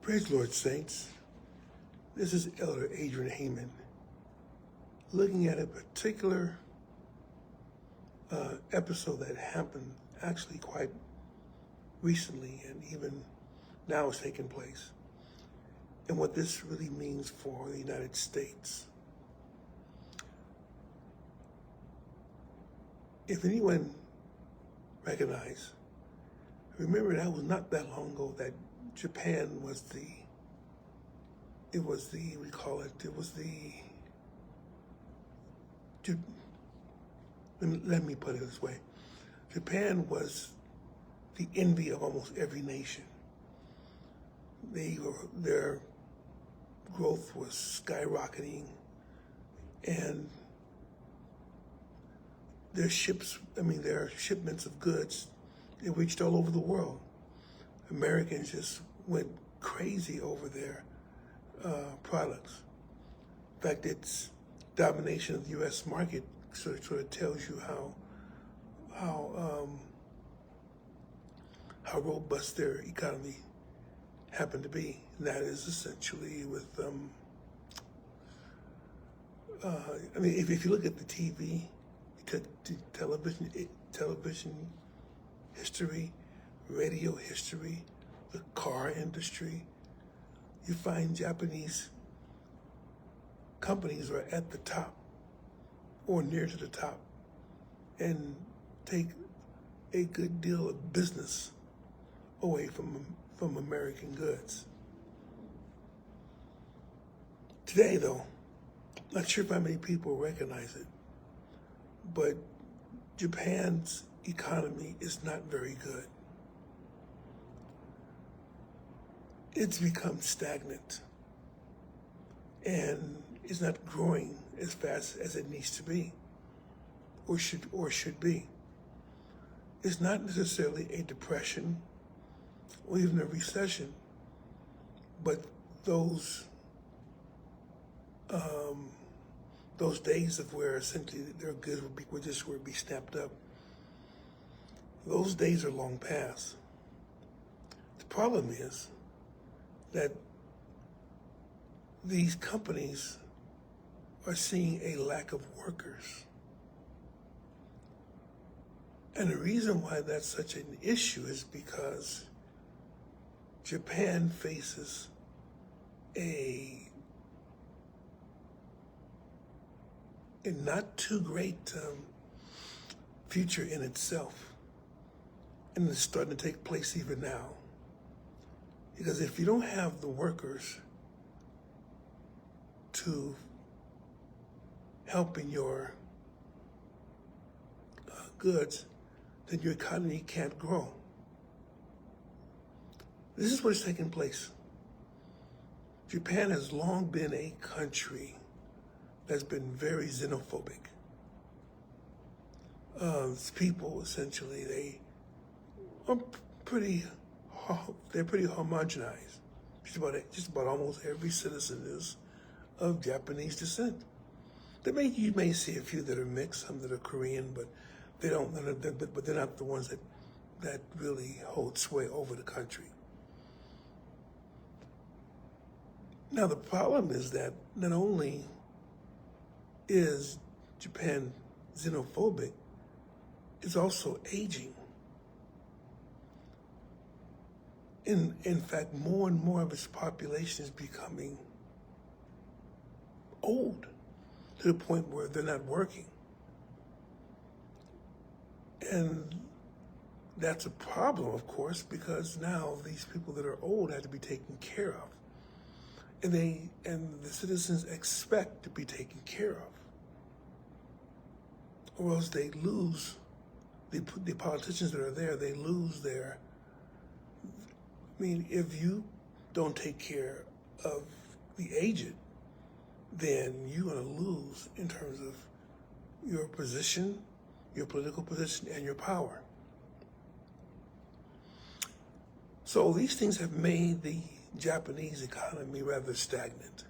Praise the Lord, saints. This is Elder Adrian Heyman looking at a particular episode that happened actually quite recently and even now is taking place, and what this really means for the United States. If anyone remember that was not that long ago that Japan was let me put it this way. Japan was the envy of almost every nation. Their growth was skyrocketing, and their shipments of goods, it reached all over the world. Americans just went crazy over their products. In fact, its domination of the U.S. market sort of tells you how robust their economy happened to be. And that is essentially with if you look at the TV, television history, radio history, the car industry, you find Japanese companies are at the top or near to the top and take a good deal of business away from American goods. Today, though, not sure how many people recognize it, but Japan's economy is not very good. It's become stagnant and is not growing as fast as it needs to be or should be. It's not necessarily a depression or even a recession, but those days of where essentially their goods would be snapped up, those days are long past. The problem is that these companies are seeing a lack of workers. And the reason why that's such an issue is because Japan faces a not too great future in itself. And it's starting to take place even now. Because if you don't have the workers to help in your goods, then your economy can't grow. This is what's taking place. Japan has long been a country that's been very xenophobic. People, essentially, they're pretty homogenized. Just about almost every citizen is of Japanese descent. You may see a few that are mixed, some that are Korean, but they're not the ones that really hold sway over the country. Now the problem is that not only is Japan xenophobic, it's also aging. In fact, more and more of its population is becoming old to the point where they're not working. And that's a problem, of course, because now these people that are old have to be taken care of. And the citizens expect to be taken care of. Or else they lose, the politicians that are there, they lose their, if you don't take care of the aged, then you're going to lose in terms of your position, your political position, and your power. So these things have made the Japanese economy rather stagnant.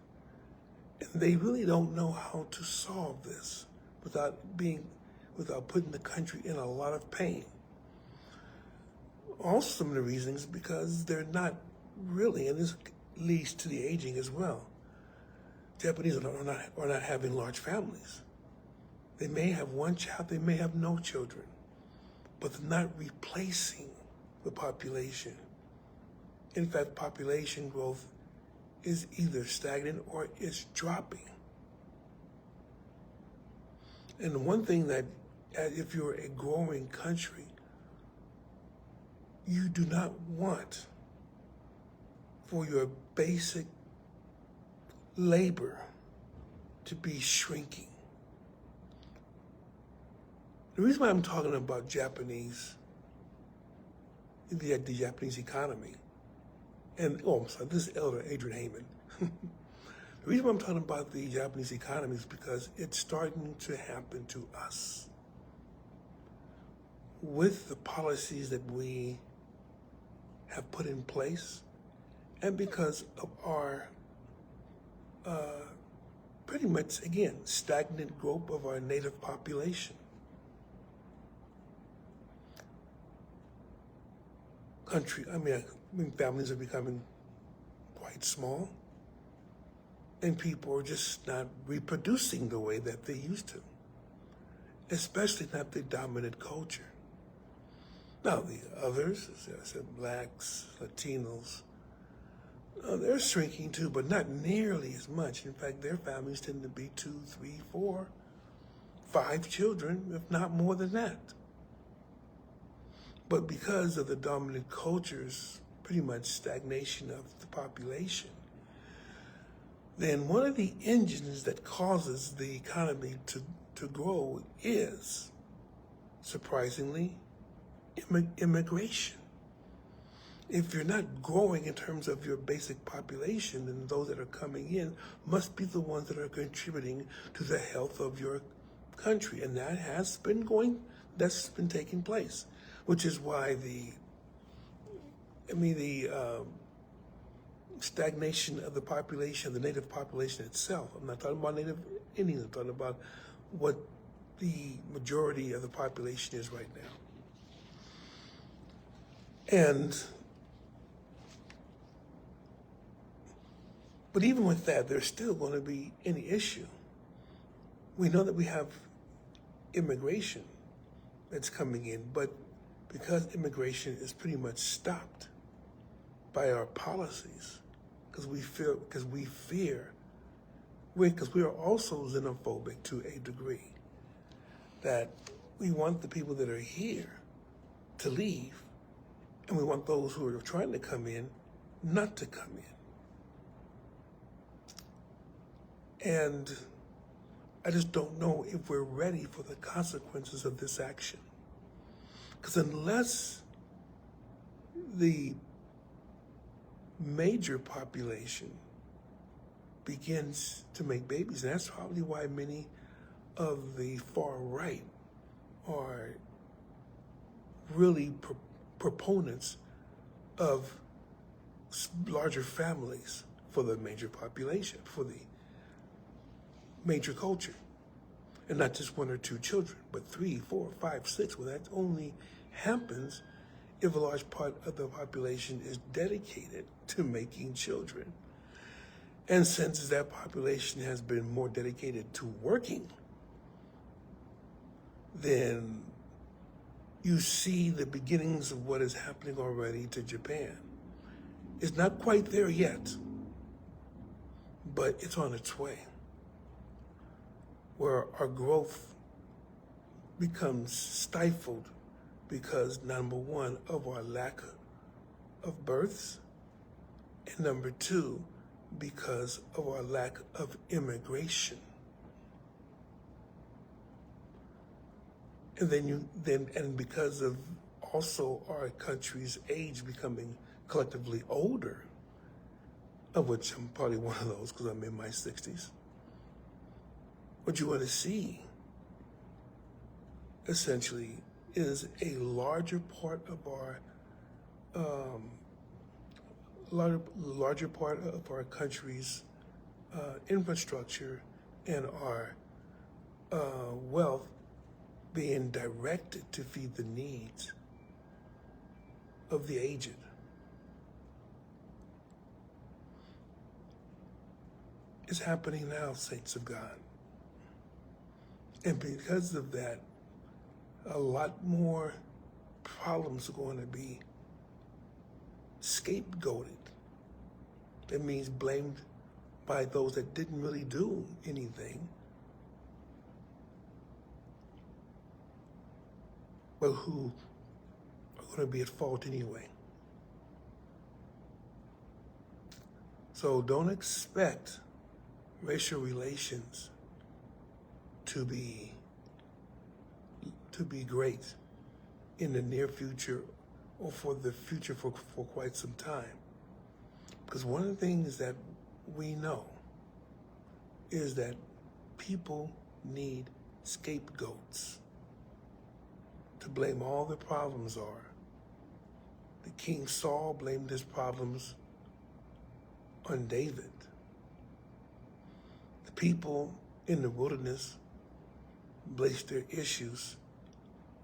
And they really don't know how to solve this without putting the country in a lot of pain. Also, some of the reasons because they're not really, and this leads to the aging as well. Japanese are not having large families. They may have one child, they may have no children, but they're not replacing the population. In fact, population growth is either stagnant or is dropping. And one thing that, if you're a growing country, you do not want for your basic labor to be shrinking. The reason why I'm talking about the Japanese economy, and I'm sorry, this is Elder Adrian Heyman. The reason why I'm talking about the Japanese economy is because it's starting to happen to us. With the policies that we have put in place, and because of our pretty much, again, stagnant growth of our native population. Families are becoming quite small, and people are just not reproducing the way that they used to, especially not the dominant culture. Now, the others, as I said, blacks, Latinos, they're shrinking too, but not nearly as much. In fact, their families tend to be 2, 3, 4, 5 children, if not more than that. But because of the dominant culture's pretty much stagnation of the population, then one of the engines that causes the economy to grow is, surprisingly, immigration. If you're not growing in terms of your basic population, then those that are coming in must be the ones that are contributing to the health of your country. And that's been taking place, which is why the stagnation of the population, the native population itself. I'm not talking about native Indians, I'm talking about what the majority of the population is right now. But even with that, there's still going to be an issue. We know that we have immigration that's coming in, but because immigration is pretty much stopped by our policies, because we are also xenophobic to a degree, that we want the people that are here to leave, and we want those who are trying to come in not to come in. And I just don't know if we're ready for the consequences of this action. Because unless the major population begins to make babies, and that's probably why many of the far right are really proponents of larger families for the major population, for the major culture, and not just 1 or 2 children, but 3, 4, 5, 6. Well, that only happens if a large part of the population is dedicated to making children. And since that population has been more dedicated to working, then you see the beginnings of what is happening already to Japan. It's not quite there yet, but it's on its way, where our growth becomes stifled because, number one, of our lack of births, and number 2, because of our lack of immigration. And then because of also our country's age becoming collectively older, of which I'm probably one of those because I'm in my 60s. What you want to see, essentially, is a larger part of our country's infrastructure and our wealth being directed to feed the needs of the aged. is happening now, saints of God. And because of that, a lot more problems are going to be scapegoated. That means blamed by those that didn't really do anything, but who are going to be at fault anyway. So don't expect racial relations to be great in the near future or for the future for quite some time. Because one of the things that we know is that people need scapegoats to blame all their problems on. The King Saul blamed his problems on David. The people in the wilderness placed their issues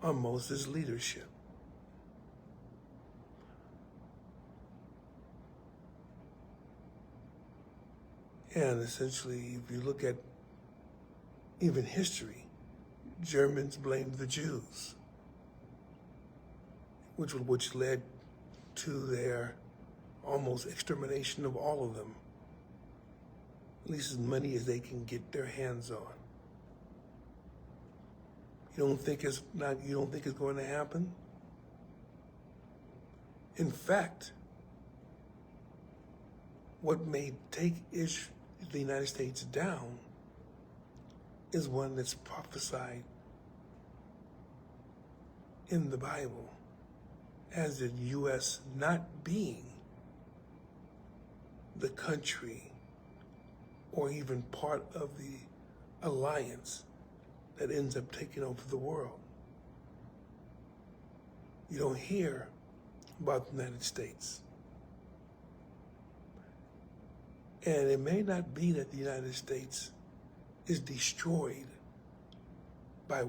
on Moses' leadership. And essentially, if you look at even history, Germans blamed the Jews, which led to their almost extermination of all of them, at least as many as they can get their hands on. You don't think it's going to happen? In fact, what may take the United States down is one that's prophesied in the Bible as the U.S. not being the country or even part of the alliance that ends up taking over the world. You don't hear about the United States. And it may not be that the United States is destroyed by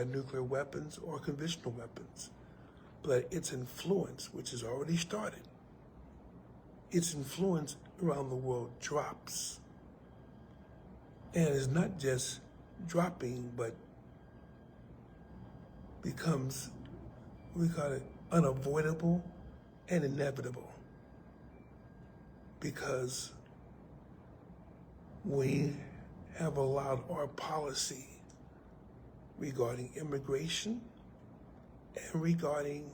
nuclear weapons or conventional weapons, but its influence, which has already started, its influence around the world drops. And it's not just dropping, but becomes, we call it unavoidable and inevitable, because we have allowed our policy regarding immigration and regarding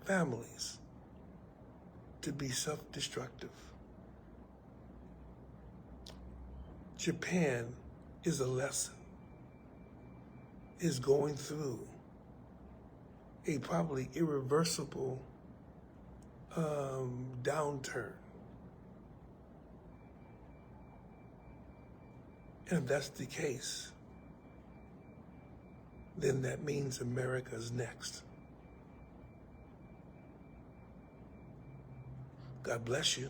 families to be self-destructive. Japan is a lesson, is going through a probably irreversible downturn. And if that's the case, then that means America's next. God bless you.